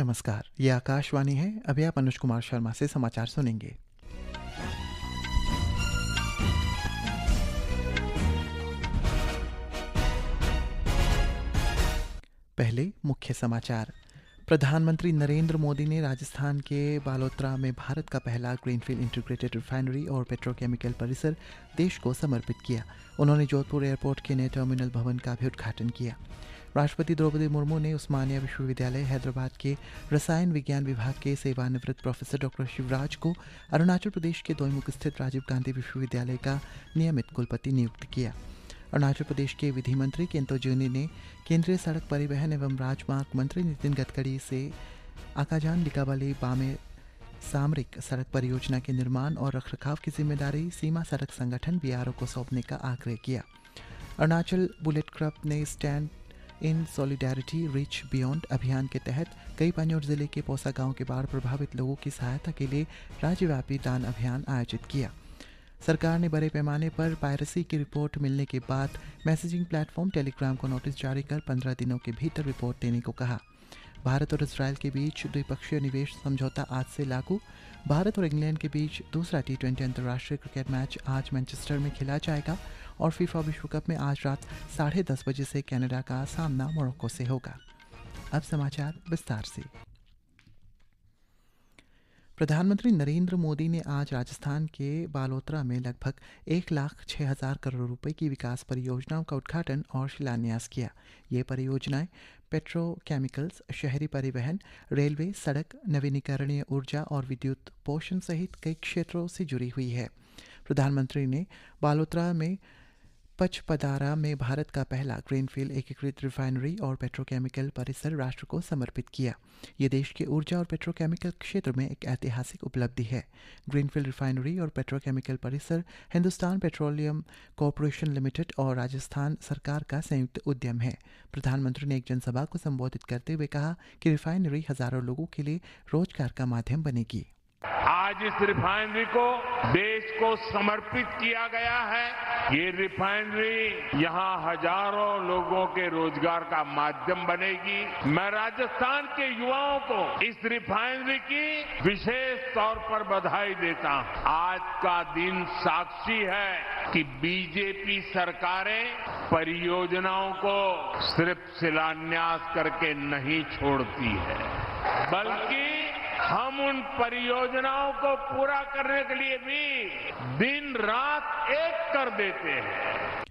नमस्कार, ये आकाशवाणी है। अभी आप अनुज कुमार शर्मा से समाचार सुनेंगे। पहले मुख्य समाचार। प्रधानमंत्री नरेंद्र मोदी ने राजस्थान के बालोतरा में भारत का पहला ग्रीनफील्ड इंटीग्रेटेड रिफाइनरी और पेट्रोकेमिकल परिसर देश को समर्पित किया। उन्होंने जोधपुर एयरपोर्ट के नए टर्मिनल भवन का भी उद्घाटन किया। राष्ट्रपति द्रौपदी मुर्मू ने उस्मानिया विश्वविद्यालय हैदराबाद के रसायन विज्ञान विभाग के सेवानिवृत्त प्रोफेसर डॉक्टर शिवराज को अरुणाचल प्रदेश के दोईमुख स्थित राजीव गांधी विश्वविद्यालय का नियमित कुलपति नियुक्त किया। अरुणाचल प्रदेश के विधि मंत्री केंतो ज्यूनी ने केंद्रीय सड़क परिवहन एवं राजमार्ग मंत्री नितिन गडकरी से आकाजान लिकाबाली बामे सामरिक सड़क परियोजना के निर्माण और रखरखाव की जिम्मेदारी सीमा सड़क संगठन बीआरओ को सौंपने का आग्रह किया। अरुणाचल बुलेट क्लब ने stand in solidarity reach beyond अभियान के तहत कई पान्योर जिले के पौसा गांव के बाढ़ प्रभावित लोगों की सहायता के लिए राज्यव्यापी दान अभियान आयोजित किया। सरकार ने बड़े पैमाने पर पायरेसी की रिपोर्ट मिलने के बाद मैसेजिंग प्लेटफॉर्म टेलीग्राम को नोटिस जारी कर 15 दिनों के भीतर रिपोर्ट देने को कहा। भारत और इजरायल के बीच द्विपक्षीय निवेश समझौता आज से लागू। भारत और इंग्लैंड के बीच दूसरा T20 अंतर्राष्ट्रीय क्रिकेट मैच आज मैनचेस्टर में खेला जाएगा और फीफा विश्व कप में आज रात 10:30 बजे से कनाडा का सामना मोरक्को से होगा। अब समाचार विस्तार से। प्रधानमंत्री नरेंद्र मोदी ने आज राजस्थान के बालोतरा में लगभग 1,06,000 करोड़ रुपए की विकास परियोजनाओं का उद्घाटन और शिलान्यास किया। ये परियोजनाएं पेट्रोकेमिकल्स, शहरी परिवहन, रेलवे, सड़क, नवीनीकरणीय ऊर्जा और विद्युत पोषण सहित कई क्षेत्रों से जुड़ी हुई है। प्रधानमंत्री ने बालोतरा में पचपदारा में भारत का पहला ग्रीनफील्ड एकीकृत रिफाइनरी और पेट्रोकेमिकल परिसर राष्ट्र को समर्पित किया। ये देश के ऊर्जा और पेट्रोकेमिकल क्षेत्र में एक ऐतिहासिक उपलब्धि है। ग्रीनफील्ड रिफाइनरी और पेट्रोकेमिकल परिसर हिंदुस्तान पेट्रोलियम कॉरपोरेशन लिमिटेड और राजस्थान सरकार का संयुक्त उद्यम है। प्रधानमंत्री ने एक जनसभा को संबोधित करते हुए कहा कि रिफाइनरी हजारों लोगों के लिए रोजगार का माध्यम बनेगी। आज इस रिफाइनरी को देश को समर्पित किया गया है। ये रिफाइनरी यहाँ हजारों लोगों के रोजगार का माध्यम बनेगी। मैं राजस्थान के युवाओं को इस रिफाइनरी की विशेष तौर पर बधाई देता हूँ। आज का दिन साक्षी है कि बीजेपी सरकारें परियोजनाओं को सिर्फ शिलान्यास करके नहीं छोड़ती है, बल्कि हम उन परियोजनाओं को पूरा करने के लिए भी दिन रात एक कर देते हैं।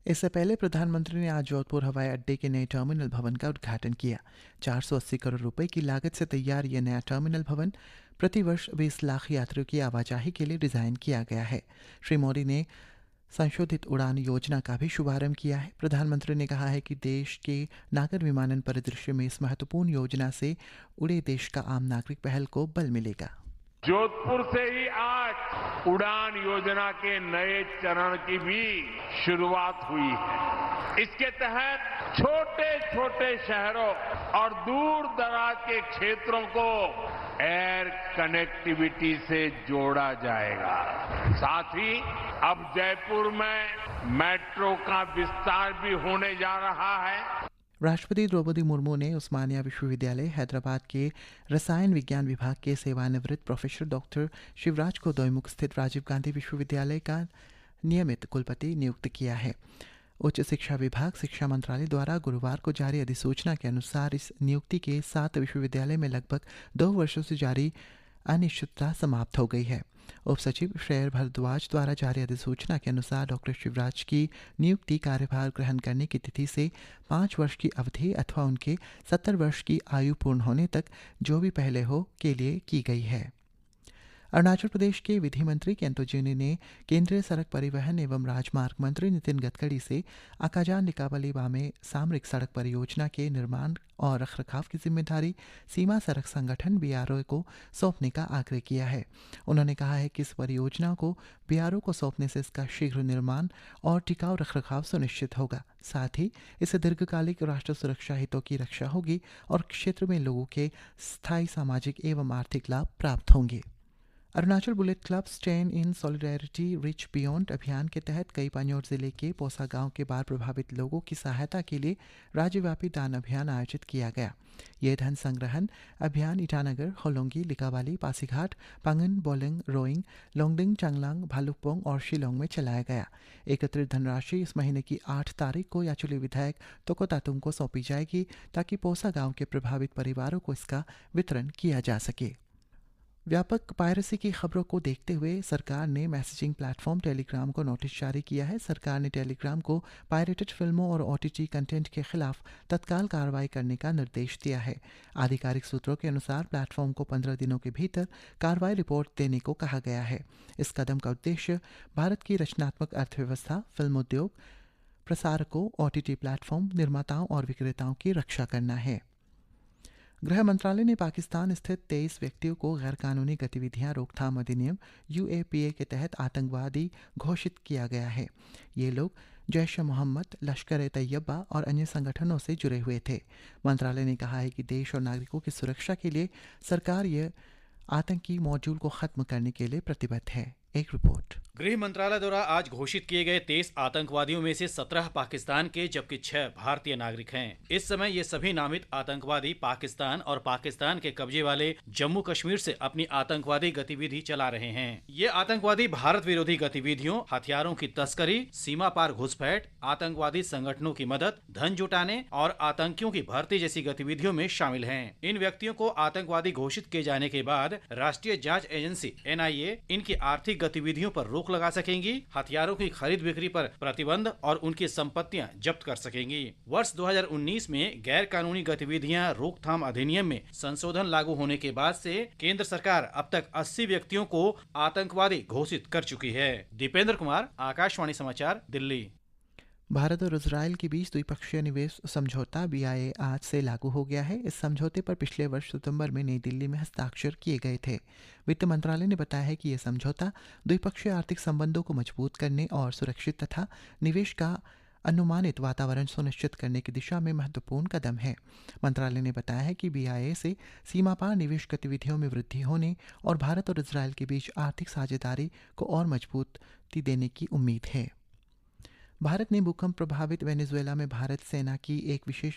इससे पहले प्रधानमंत्री ने आज जोधपुर हवाई अड्डे के नए टर्मिनल भवन का उद्घाटन किया। 480 करोड़ रुपए की लागत से तैयार यह नया टर्मिनल भवन प्रतिवर्ष 20 लाख यात्रियों की आवाजाही के लिए डिजाइन किया गया है। श्री मोदी ने संशोधित उड़ान योजना का भी शुभारंभ किया है। प्रधानमंत्री ने कहा है कि देश के नागर विमानन परिदृश्य में इस महत्वपूर्ण योजना से उड़े देश का आम नागरिक पहल को बल मिलेगा। जोधपुर से ही आज उड़ान योजना के नए चरण की भी शुरुआत हुई है। इसके तहत छोटे छोटे शहरों और दूर दराज के क्षेत्रों को एयर कनेक्टिविटी से जोड़ा जाएगा। साथ ही अब जयपुर में मेट्रो का विस्तार भी होने जा रहा है। राष्ट्रपति द्रौपदी मुर्मू ने उस्मानिया विश्वविद्यालय हैदराबाद के रसायन विज्ञान विभाग के सेवानिवृत्त प्रोफेसर डॉक्टर शिवराज को दोईमुख स्थित राजीव गांधी विश्वविद्यालय का नियमित कुलपति नियुक्त किया है। उच्च शिक्षा विभाग, शिक्षा मंत्रालय द्वारा गुरुवार को जारी अधिसूचना के अनुसार इस नियुक्ति के साथ विश्वविद्यालय में लगभग 2 वर्षों से जारी अनिश्चितता समाप्त हो गई है। उप सचिव श्रेयर भारद्वाज द्वारा जारी अधिसूचना के अनुसार डॉक्टर शिवराज की नियुक्ति कार्यभार ग्रहण करने की तिथि से 5 वर्ष की अवधि अथवा उनके 70 वर्ष की आयु पूर्ण होने तक जो भी पहले हो के लिए की गई है। अरुणाचल प्रदेश के विधि मंत्री केंतो ज्यूनी ने केंद्रीय सड़क परिवहन एवं राजमार्ग मंत्री नितिन गडकरी से आकाजान लिकाबाली बामे सामरिक सड़क परियोजना के निर्माण और रखरखाव की जिम्मेदारी सीमा सड़क संगठन बीआरओ को सौंपने का आग्रह किया है। उन्होंने कहा है कि इस परियोजना को बीआरओ को सौंपने से इसका शीघ्र निर्माण और टिकाऊ रखरखाव सुनिश्चित होगा। साथ ही इससे दीर्घकालिक राष्ट्र सुरक्षा हितों की रक्षा होगी और क्षेत्र में लोगों के स्थायी सामाजिक एवं आर्थिक लाभ प्राप्त होंगे। Arunachal bullet club stand in solidarity rich beyond अभियान के तहत कई पान्योर जिले के पोसा गांव के बाढ़ प्रभावित लोगों की सहायता के लिए राज्यव्यापी दान अभियान आयोजित किया गया। ये धन संग्रहण अभियान ईटानगर, होलोंगी, लिकावाली, पासीघाट, पांगन, बोलिंग, रोइंग, लोंगडिंग, चांगलांग, भालुकपोंग और शिलोंग में चलाया गया। एकत्रित धनराशि इस महीने की 8 तारीख को याचुली विधायक तोको तातुंग को सौंपी जाएगी ताकि पोसा गांव के प्रभावित परिवारों को इसका वितरण किया जा सके। व्यापक पायरेसी की खबरों को देखते हुए सरकार ने मैसेजिंग प्लेटफॉर्म टेलीग्राम को नोटिस जारी किया है। सरकार ने टेलीग्राम को पायरेटेड फिल्मों और ओटीटी कंटेंट के खिलाफ तत्काल कार्रवाई करने का निर्देश दिया है। आधिकारिक सूत्रों के अनुसार प्लेटफॉर्म को 15 दिनों के भीतर कार्रवाई रिपोर्ट देने को कहा गया है। इस कदम का उद्देश्य भारत की रचनात्मक अर्थव्यवस्था, फिल्म उद्योग, प्रसारकों, ओटीटी प्लेटफॉर्म निर्माताओं और विक्रेताओं की रक्षा करना है। गृह मंत्रालय ने पाकिस्तान स्थित 23 व्यक्तियों को गैरकानूनी गतिविधियां रोकथाम अधिनियम यूएपीए के तहत आतंकवादी घोषित किया गया है। ये लोग जैश ए मोहम्मद, लश्कर ए तैयबा और अन्य संगठनों से जुड़े हुए थे। मंत्रालय ने कहा है कि देश और नागरिकों की सुरक्षा के लिए सरकार यह आतंकी मॉड्यूल को खत्म करने के लिए प्रतिबद्ध है। एक रिपोर्ट। गृह मंत्रालय द्वारा आज घोषित किए गए 23 आतंकवादियों में से 17 पाकिस्तान के जबकि 6 भारतीय नागरिक हैं। इस समय ये सभी नामित आतंकवादी पाकिस्तान और पाकिस्तान के कब्जे वाले जम्मू कश्मीर से अपनी आतंकवादी गतिविधि चला रहे हैं। ये आतंकवादी भारत विरोधी गतिविधियों, हथियारों की तस्करी, सीमा पार घुसपैठ, आतंकवादी संगठनों की मदद, धन जुटाने और आतंकियों की भर्ती जैसी गतिविधियों में शामिल हैं। इन व्यक्तियों को आतंकवादी घोषित किए जाने के बाद राष्ट्रीय जांच एजेंसी NIA इनकी आर्थिक गतिविधियों पर रोक लगा सकेंगी, हथियारों की खरीद बिक्री पर प्रतिबंध और उनकी संपत्तियां जब्त कर सकेंगी। वर्ष 2019 में गैर कानूनी गतिविधियां रोकथाम अधिनियम में संशोधन लागू होने के बाद से केंद्र सरकार अब तक 80 व्यक्तियों को आतंकवादी घोषित कर चुकी है। दीपेंद्र कुमार, आकाशवाणी समाचार, दिल्ली। भारत और इजरायल के बीच द्विपक्षीय निवेश समझौता BIA आज से लागू हो गया है। इस समझौते पर पिछले वर्ष सितंबर में नई दिल्ली में हस्ताक्षर किए गए थे। वित्त मंत्रालय ने बताया है कि यह समझौता द्विपक्षीय आर्थिक संबंधों को मजबूत करने और सुरक्षित तथा निवेश का अनुमानित वातावरण सुनिश्चित करने की दिशा में महत्वपूर्ण कदम है। मंत्रालय ने बताया है कि BIA से सीमा पार निवेश गतिविधियों में वृद्धि होने और भारत और इजरायल के बीच आर्थिक साझेदारी को और मजबूती देने की उम्मीद है। भारत ने भूकंप प्रभावित वेनेजुएला में भारत सेना की एक विशेष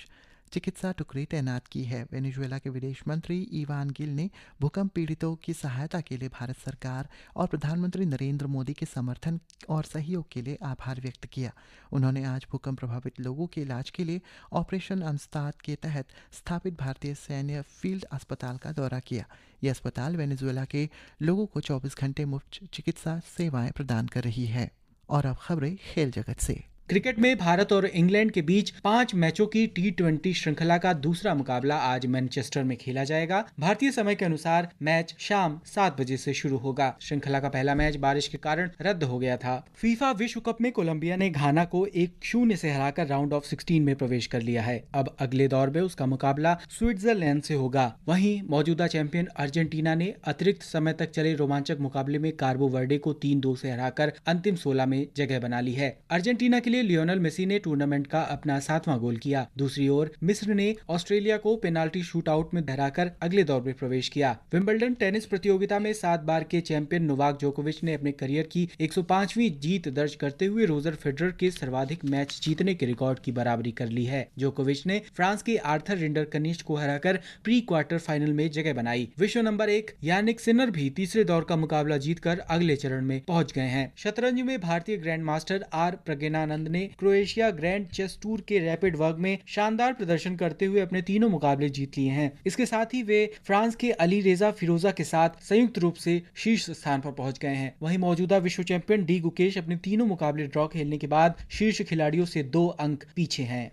चिकित्सा टुकड़ी तैनात की है। वेनेजुएला के विदेश मंत्री इवान गिल ने भूकंप पीड़ितों की सहायता के लिए भारत सरकार और प्रधानमंत्री नरेंद्र मोदी के समर्थन और सहयोग के लिए आभार व्यक्त किया। उन्होंने आज भूकंप प्रभावित लोगों के इलाज के लिए ऑपरेशन अमस्ताद के तहत स्थापित भारतीय सैन्य फील्ड अस्पताल का दौरा किया। यह अस्पताल वेनेजुएला के लोगों को 24 घंटे मुफ्त चिकित्सा सेवाएं प्रदान कर रही है। और अब खबरें खेल जगत से। क्रिकेट में भारत और इंग्लैंड के बीच 5 मैचों की T20 श्रृंखला का दूसरा मुकाबला आज मैनचेस्टर में खेला जाएगा। भारतीय समय के अनुसार मैच शाम 7 बजे से शुरू होगा। श्रृंखला का पहला मैच बारिश के कारण रद्द हो गया था। फीफा विश्व कप में कोलंबिया ने घाना को 1-0 से हराकर राउंड ऑफ 16 में प्रवेश कर लिया है। अब अगले दौर में उसका मुकाबला स्विट्जरलैंड से होगा। वहीं मौजूदा चैंपियन अर्जेंटीना ने अतिरिक्त समय तक चले रोमांचक मुकाबले में कार्बो वर्डे को 3-2 से हराकर अंतिम 16 में जगह बना ली है। अर्जेंटीना के लिए लियोनेल मेसी ने टूर्नामेंट का अपना 7वां गोल किया। दूसरी ओर मिस्र ने ऑस्ट्रेलिया को पेनाल्टी शूटआउट में हराकर अगले दौर में प्रवेश किया। विंबलडन टेनिस प्रतियोगिता में 7 बार के चैंपियन नोवाक जोकोविच ने अपने करियर की 105वीं जीत दर्ज करते हुए रोजर फेडरर के सर्वाधिक मैच जीतने के रिकॉर्ड की बराबरी कर ली है। जोकोविच ने फ्रांस के आर्थर रिंडरकनिच को हराकर प्री क्वार्टर फाइनल में जगह बनाई। विश्व नंबर 1 यानिक सिनर भी तीसरे दौर का मुकाबला जीतकर अगले चरण में पहुंच गए हैं। शतरंज में भारतीय ग्रैंड मास्टर आर प्रज्ञानंद ने क्रोएशिया ग्रैंड चेस टूर के रैपिड वर्ग में शानदार प्रदर्शन करते हुए अपने तीनों मुकाबले जीत लिए हैं। इसके साथ ही वे फ्रांस के अली रेजा फिरोजा के साथ संयुक्त रूप से शीर्ष स्थान पर पहुंच गए हैं। वहीं मौजूदा विश्व चैंपियन डी गुकेश अपने तीनों मुकाबले ड्रॉ खेलने के बाद शीर्ष खिलाड़ियों से 2 अंक पीछे हैं।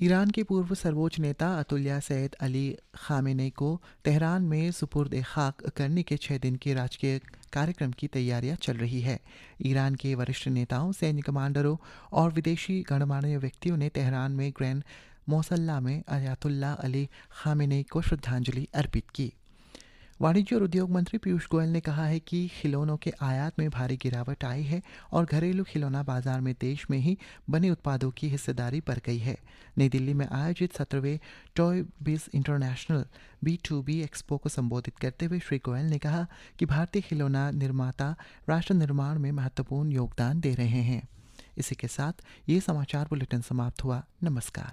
ईरान के पूर्व सर्वोच्च नेता अतुल्या सैयद अली खामेनेई को तेहरान में सुपुर्द खाक करने के 6 दिन के राजकीय कार्यक्रम की तैयारियां चल रही है। ईरान के वरिष्ठ नेताओं, सैन्य कमांडरों और विदेशी गणमान्य व्यक्तियों ने तेहरान में ग्रैंड मौसल्ला में अयातुल्ला अली खामेनेई को श्रद्धांजलि अर्पित की। वाणिज्य और उद्योग मंत्री पीयूष गोयल ने कहा है कि खिलौनों के आयात में भारी गिरावट आई है और घरेलू खिलौना बाजार में देश में ही बने उत्पादों की हिस्सेदारी बढ़ गई है। नई दिल्ली में आयोजित 17वें टॉय बिज इंटरनेशनल B2B एक्सपो को संबोधित करते हुए श्री गोयल ने कहा कि भारतीय खिलौना निर्माता राष्ट्र निर्माण में महत्वपूर्ण योगदान दे रहे हैं। इसी के साथ ये समाचार बुलेटिन समाप्त हुआ। नमस्कार।